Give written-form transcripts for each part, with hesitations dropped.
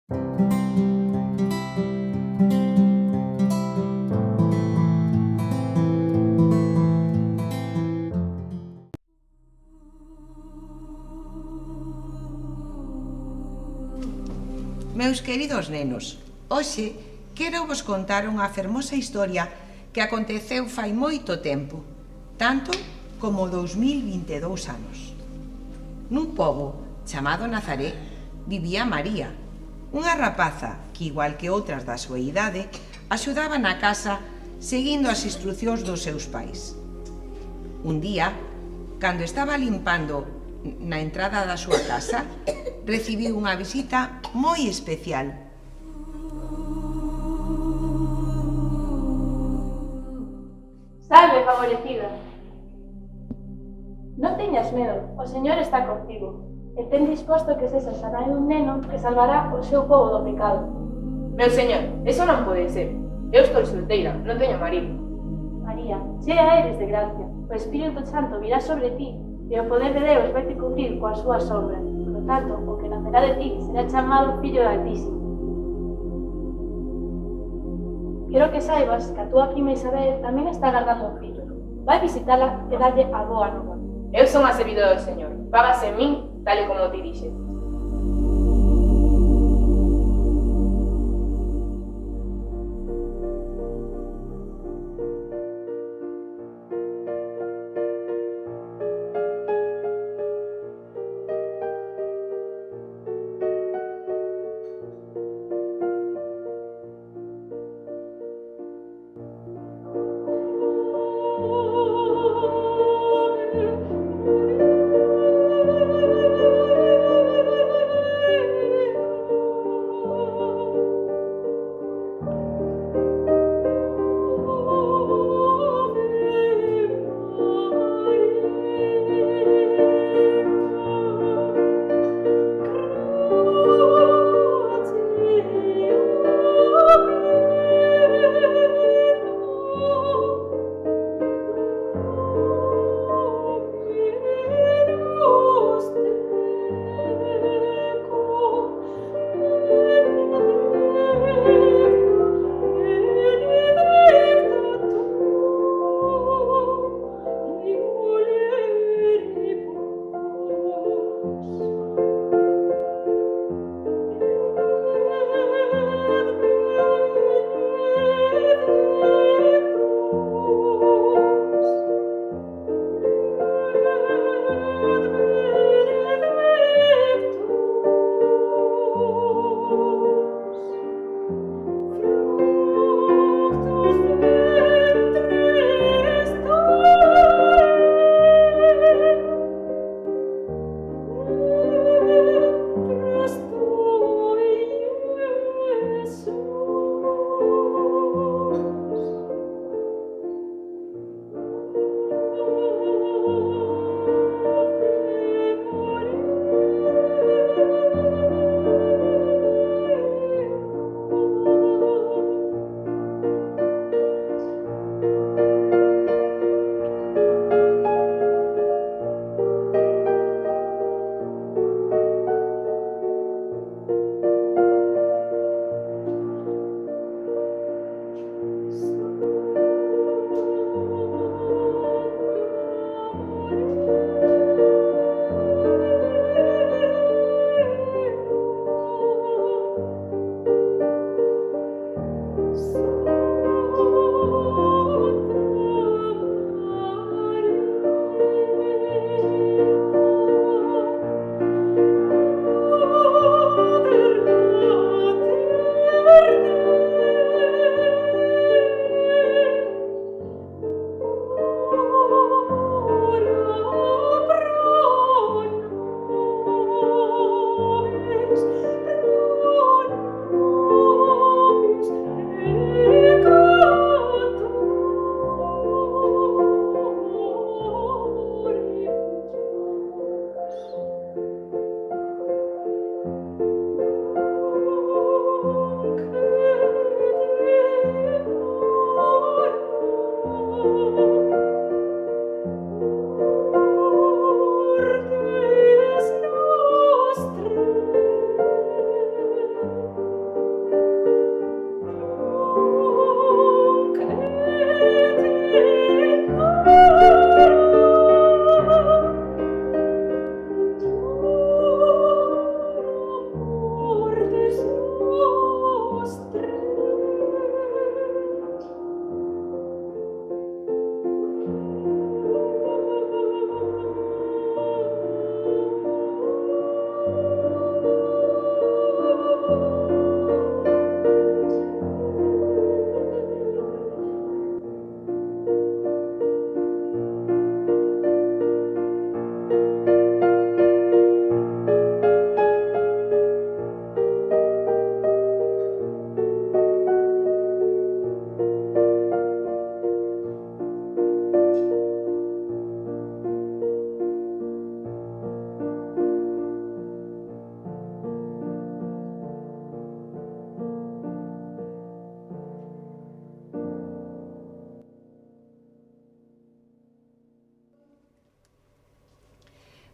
Meus queridos nenos, hoxe quero vos contar unha fermosa historia que aconteceu fai moito tempo, tanto como 2022 anos. Nun pobo chamado Nazaré vivía María, unha rapaza que, igual que outras da súa idade, axudaba na casa seguindo as instruccións dos seus pais. Un día, cando estaba limpando na entrada da súa casa, recibiu unha visita moi especial. Salve, favorecida. Non teñas medo, o Señor está contigo, e ten disposto que sexas a nai dun neno que salvará o seu pobo do pecado. Meu señor, eso non pode ser. Eu estou solteira, non teño marido. María, chea eres de gracia, o Espírito Santo virá sobre ti, e o poder de Deus vai te cubrir coa súa sombra. Por tanto, o que nacerá de ti será chamado Fillo do Altísimo. Quero que saibas que a túa prima Isabel tamén está agardando un fillo. Vai visitala e dalle a boa nova. Eu son a servidora do Señor. Págase en min, tal e como te dixe.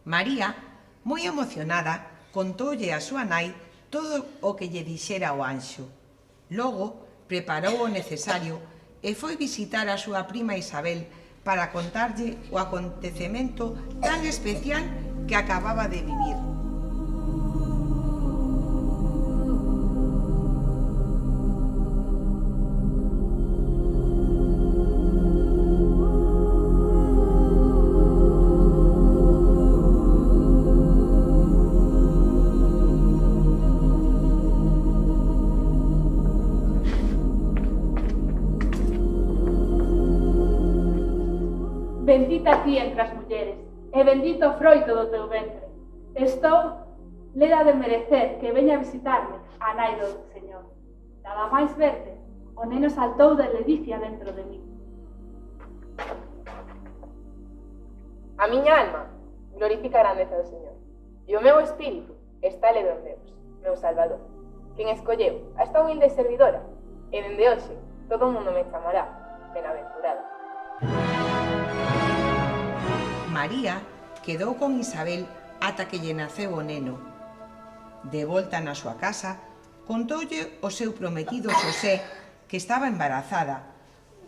María, moi emocionada, contoulle a súa nai todo o que lle dixera o anxo. Logo, preparou o necesario e foi visitar a súa prima Isabel para contarlle o acontecemento tan especial que acababa de vivir. Bendita ti entre as mulleres, e bendito o froito do teu ventre. Estou leda de merecer que veña a visitarme a nai do Señor. Nada máis verte, o neno saltou de ledicia dentro de mí. A miña alma glorifica a grandeza do Señor, e o meu espírito está ledo en Deus, meu Salvador, quen escolleu a esta humilde servidora, e dende hoxe todo o mundo me chamará benaventurada. María quedou con Isabel ata que lle naceu o neno. De volta na súa casa, contoulle o seu prometido Xosé que estaba embarazada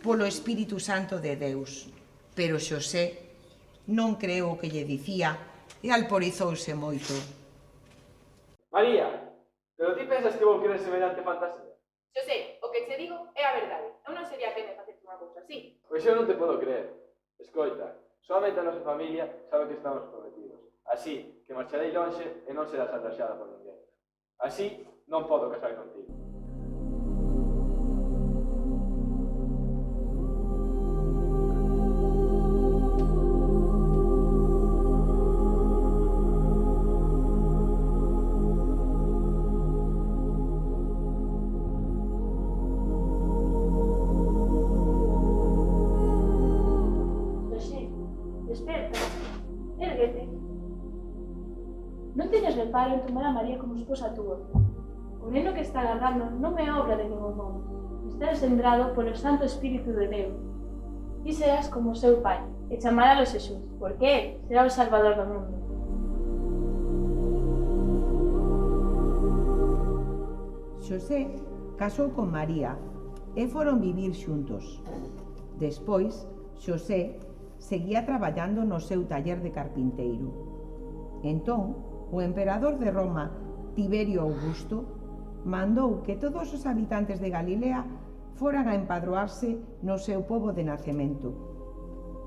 polo Espírito Santo de Deus. Pero Xosé non creeu o que lle dicía e alporizouse moito. María, pero ti pensas que vou querer semellante fantasía? Xosé, o que che digo é a verdade. Eu non sería capaz de facer unha cousa así. Pois eu non te podo creer. Escoita, solamente a nosa familia sabe que estamos prometidos. Así que marcharei lonxe e non serás atraxada por ninguén. Así non podo casar contigo. Non teñas reparo en tomar a María como esposa túa. O neno que está agardando non é obra de ningún modo. Está engendrado polo Santo Espírito de Deus. E serás como o seu pai, e chamaralo Xesús, porque él será o Salvador do mundo. Xosé casou con María e foron vivir xuntos. Despois, Xosé seguía traballando no seu taller de carpinteiro. Entón, o emperador de Roma, Tiberio Augusto, mandou que todos os habitantes de Galilea foran a empadroarse no seu pobo de nacemento.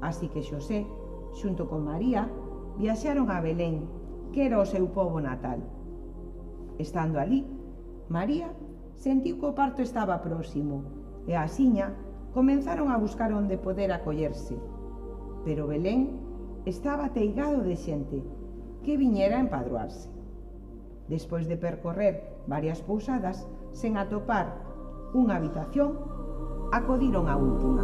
Así que Xosé, xunto con María, viaxaron a Belén, que era o seu pobo natal. Estando ali, María sentiu que o parto estaba próximo e asiña comenzaron a buscar onde poder acollerse. Pero Belén estaba teigado de xente que viñera a empadroarse. Despois de percorrer varias pousadas, sen atopar unha habitación, acodiron á última.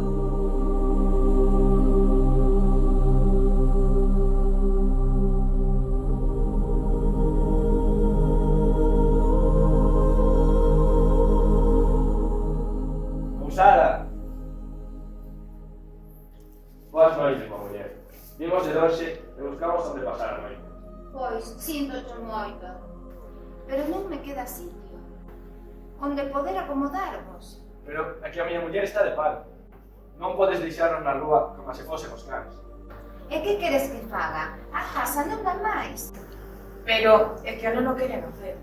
Sara! Boas noites, má muller. Vimos de hoxe e buscamos onde pasar a noite. Pois, síntocho moito. Pero non me queda sitio onde poder acomodarvos. Pero aquí a miña muller está de paro. Non podes deixarnos na rúa como se fósemos cans. E que queres que faga? A casa non dá máis. Pero é que a non o queren hacer.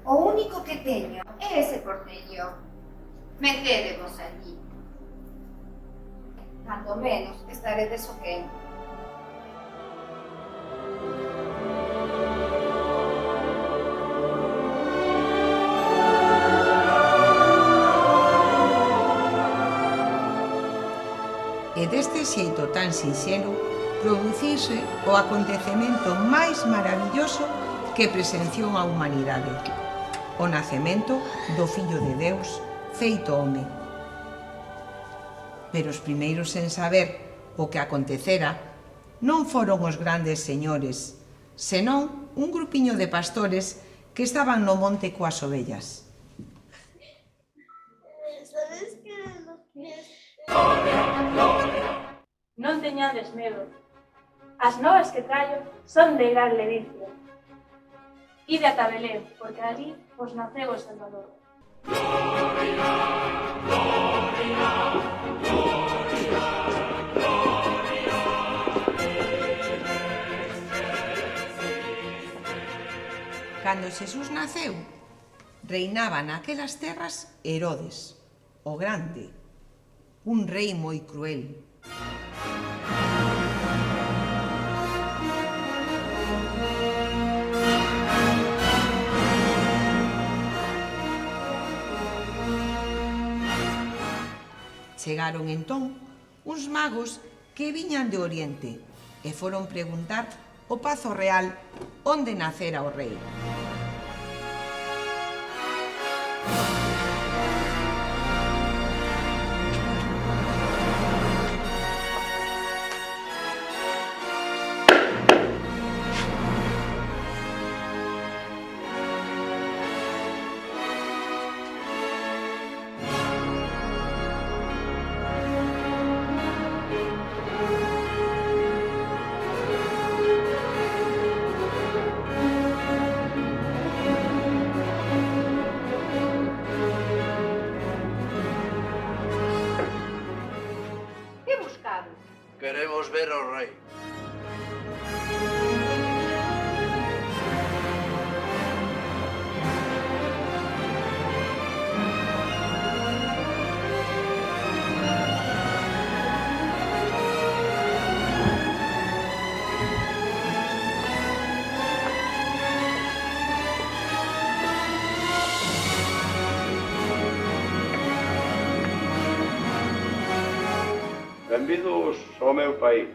O único que teño é ese portello. Metédevos allí. Cando menos estaredes o quente. E deste xeito tan sinxelo, produciuse o acontecemento máis maravilloso que presenciou a humanidade: o nacemento do Fillo de Deus feito home. Pero os primeiros en saber o que acontecera non foron os grandes señores, senón un grupiño de pastores que estaban no monte coas ovellas. ¿Sabes qué es lo que es? Non teñades medo. As novas que traio son de gran ledicia. Ide ata Belén, porque ali vos naceu o Salvador. Cando Xesús naceu, reinaba naquelas terras Herodes, o Grande, un rei moi cruel. Chegaron entón uns magos que viñan de Oriente e foron preguntar ao Pazo Real onde nacera o rei. Queremos ver ao rei. Benvidos ao meu país,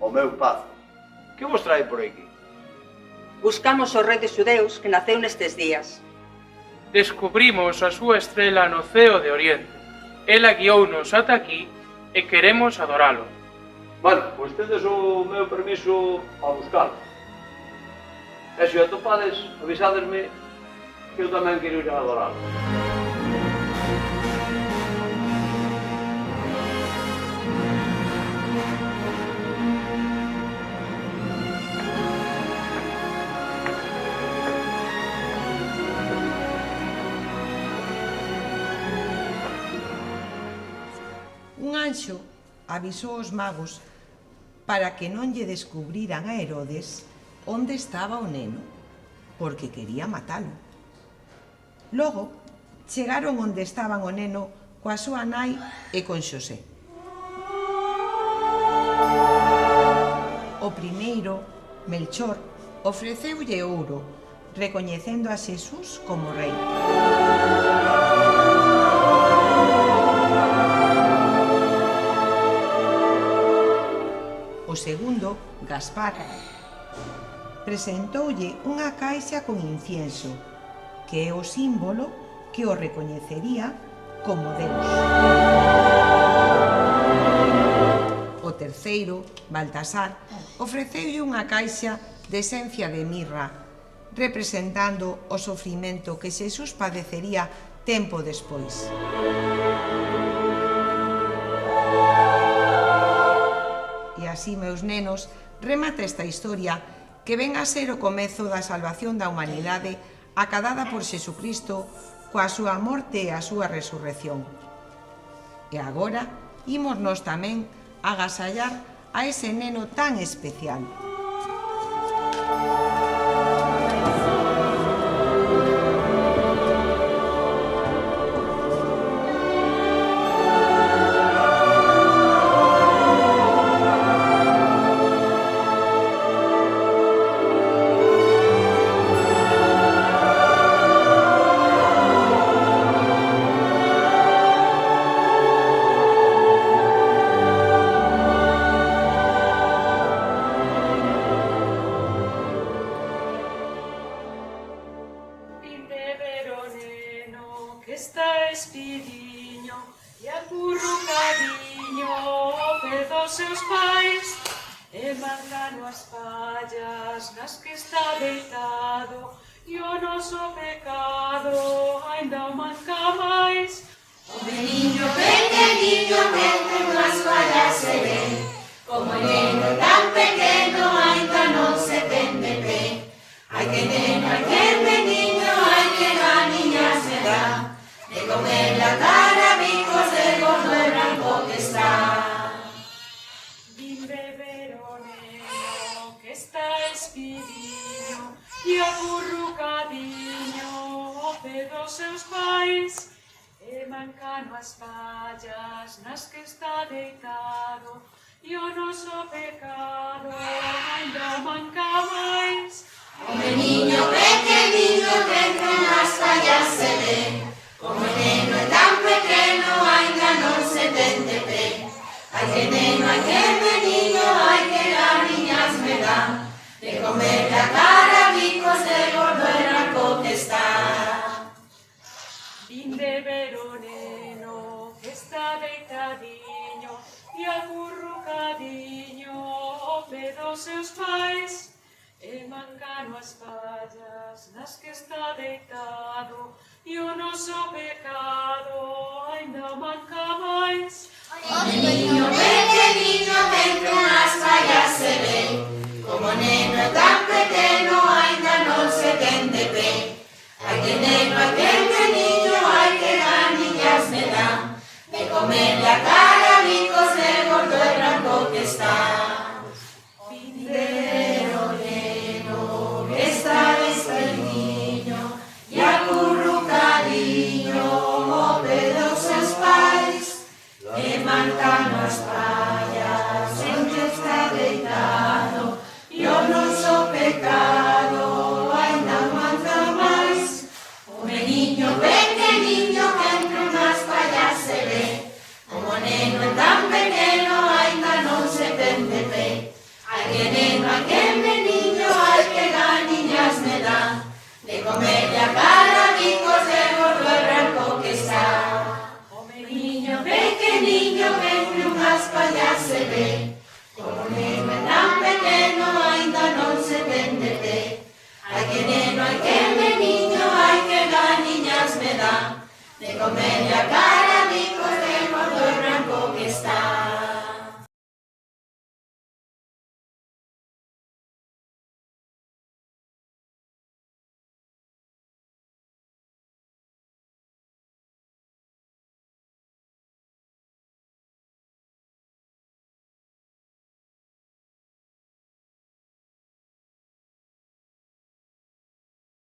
ao meu pazo. Que vos trae por aquí? Buscamos o rei de xudeus que naceu nestes días. Descubrimos a súa estrela no ceo de Oriente. Ela guiounos ata aquí e queremos adoralo. Bueno, pois tedes o meu permiso para buscalo. E se o atopades, avisádesme que eu tamén quero ir a adoralo. Un anxo avisou aos magos para que non lle descubriran a Herodes onde estaba o neno, porque quería matalo. Logo, chegaron onde estaban o neno coa súa nai e con Xosé. O primeiro, Melchor, ofreceulle ouro, recoñecendo a Xesús como rei. O segundo, Gaspar, presentoulle unha caixa con incienso, que é o símbolo que o recoñecería como Deus. O terceiro, Baltasar, ofreceulle unha caixa de esencia de mirra, representando o sofrimento que Xesús padecería tempo despois. E así, meus nenos, remata esta historia que ven a ser o comezo da salvación da humanidade acadada por Xesucristo coa súa morte e a súa resurrección. E agora, ímonos tamén agasallar a ese neno tan especial. Está espidiño e acurrucadiño ao pé dos seus pais, e marcano as fallas nas que está deitado, e o noso pecado ainda o manca máis. O meniño pequeniño vente unhas fallas se ven, como o neno tan pequeno aínda non se ten de pé. Ai que neno, ai que meniño, ai que ganiñas me dá, de comer la cara bicos de gordo e branco que está. Vin beber o neno que está espidiño e acurrucadiño ao pé dos seus pais, e mancano as fallas nas que está deitado, e o noso pecado ainda manca máis. O meniño pequeniño que entre nas fallas se ve, como o neno é tan pequeno aínda non se ten de pé. Ai que neno, ai que meniño, ai que ganiñas me dá, de comer la cara bicos de gordo e branco que está. Vin de ver o neno que está deitadiño e acurrucadiño ao pé dos seus pais, e mancano as fallas nas que está deitado, e o noso pecado ainda manca máis. O meniño pequeniño que entre nas fallas se ve, como o neno é tan pequeno aínda non se ten de pé. Ai que neno, ai que meniño, ai que ganiñas me dá, de comer la cara bicos de gordo e branco que está. Vin ver o neno que está despediño e acurrucadiño ao pé dos seus pais, e mancano as fallas onde está deitado, e o noso pecado ainda manca máis. O meniño pequeniño que entre nas fallas se ve, como o neno é tan pequeno aínda non se ten de pé. Ai que neno, ai que meniño, ai que ganiñas me dá, de comerlle a cara bicos de gordo e branco que está. O meniño pequeniño que entre unhas fallas se ve, como o neno é tan pequeno aínda non se ten de pé. Ai que neno, ai que meniño, ai que ganiñas me dá, de comerlle a cara